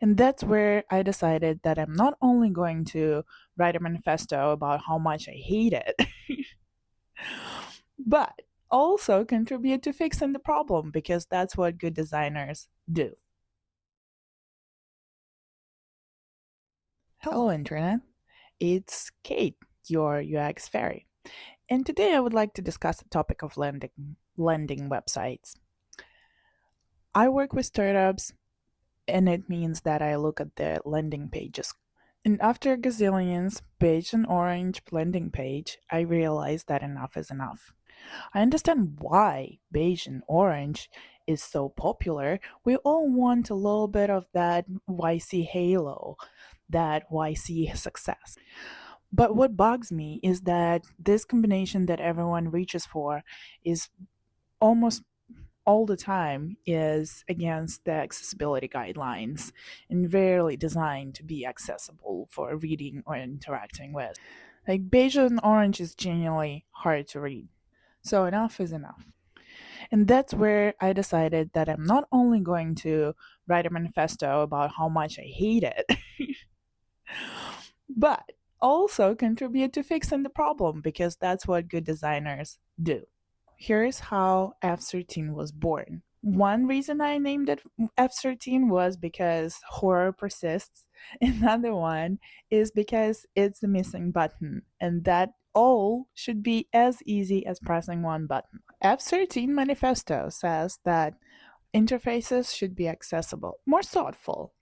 And that's where I decided that I'm not only going to write a manifesto about how much I hate it, but also contribute to fixing the problem because that's what good designers do. Hello, Internet. It's Kate, your UX fairy. And today I would like to discuss the topic of lending websites. I work with startups, and it means that I look at their landing pages. And after a gazillions beige and orange landing page, I realized that enough is enough. I understand why beige and orange is so popular. We all want a little bit of that YC halo, that YC success. But what bugs me is that this combination that everyone reaches for is almost all the time is against the accessibility guidelines and rarely designed to be accessible for reading or interacting with. Like beige and orange is genuinely hard to read. So enough is enough. And that's where I decided that I'm not only going to write a manifesto about how much I hate it, but also contribute to fixing the problem because that's what good designers do. Here's how F13 was born. One reason I named it F13 was because horror persists. Another one is because it's the missing button, and that all should be as easy as pressing one button. F13 manifesto says that interfaces should be accessible, more thoughtful,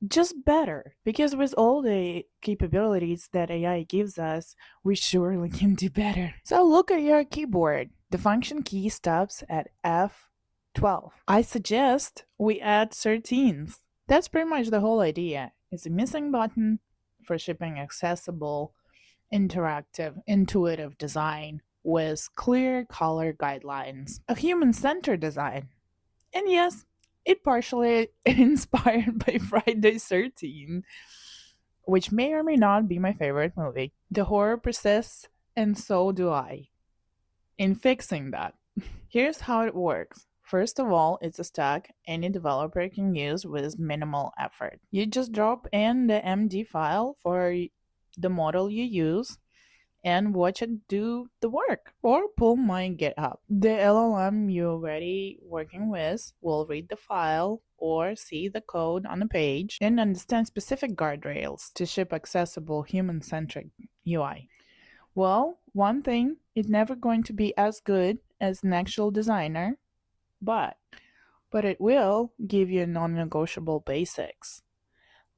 just better, because with all the capabilities that AI gives us, we surely can do better. So look at your keyboard. The function key stops at F12. I suggest we add 13th. That's pretty much the whole idea. It's a missing button for shipping accessible, interactive, intuitive design with clear color guidelines. A human-centered design. And yes, it partially inspired by Friday 13, which may or may not be my favorite movie. The horror persists, and so do I, in fixing that. Here's how it works. First of all, it's a stack any developer can use with minimal effort. You just drop in the MD file for the model you use and watch it do the work, or pull my GitHub. The LLM you're already working with will read the file or see the code on a page and understand specific guardrails to ship accessible human-centric UI. Well, one thing, it's never going to be as good as an actual designer, but it will give you non-negotiable basics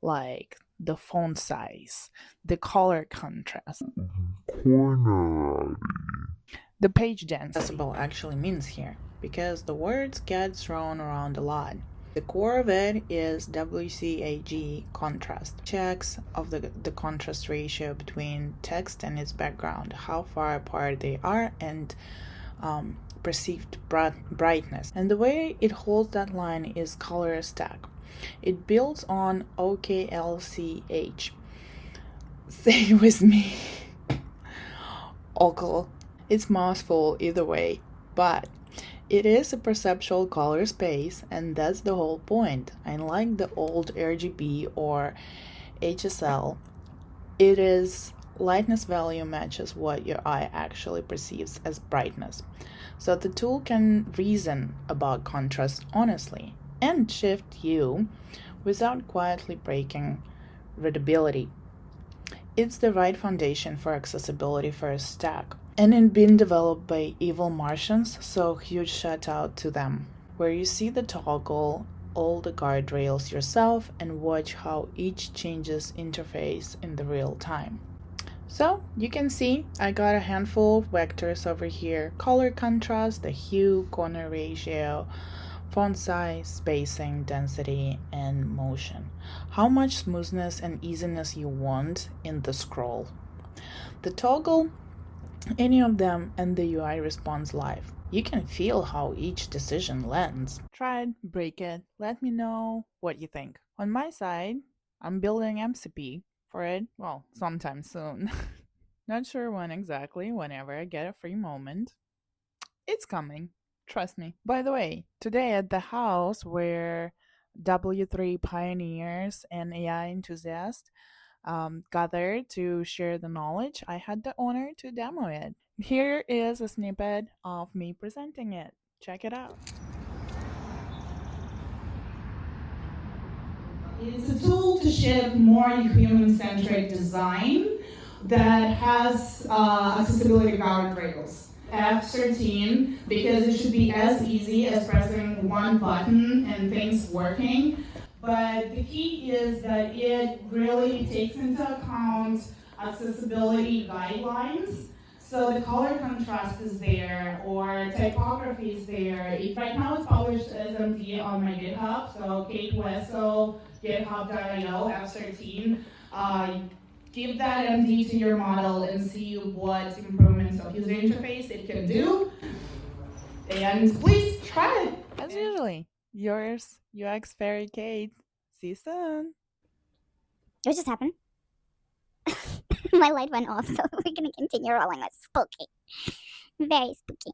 like the font size, the color contrast, the page density. Accessible actually means here, because the words get thrown around a lot. The core of it is WCAG contrast. Checks of the contrast ratio between text and its background, how far apart they are, and perceived brightness. And the way it holds that line is color stack. It builds on OKLCH. Say it with me. OKL. It's mouthful either way, but it is a perceptual color space, and that's the whole point. Unlike the old RGB or HSL, it is lightness value matches what your eye actually perceives as brightness. So the tool can reason about contrast honestly and shift hue without quietly breaking readability. It's the right foundation for accessibility first stack. And it's been developed by evil Martians, so huge shout out to them. Where you see the toggle, all the guardrails yourself, and watch how each changes interface in the real time. So you can see I got a handful of vectors over here: color contrast, the hue, corner ratio, font size, spacing, density, and motion. How much smoothness and easiness you want in the scroll. The toggle, any of them, and the UI responds live. You can feel how each decision lands. Try it, break it, let me know what you think. On my side, I'm building MCP for it, well, sometime soon. Not sure when exactly, whenever I get a free moment. It's coming. Trust me. By the way, today at the house where W3 pioneers and AI enthusiasts gathered to share the knowledge. I had the honor to demo it. Here is a snippet of me presenting it. Check it out. It's a tool to ship more human-centric design that has accessibility guardrails. F13, because it should be as easy as pressing one button and things working. But the key is that it really takes into account accessibility guidelines. So the color contrast is there, or typography is there. Right now it's published as MD on my GitHub, so Kate Wesso, github.io, F13. Give that MD to your model and see what improvements of user interface it can do. And please try it. As usually, yours, UX Fairy Kate. See you soon. What just happened? My light went off, so we're gonna continue rolling with spooky. Very spooky.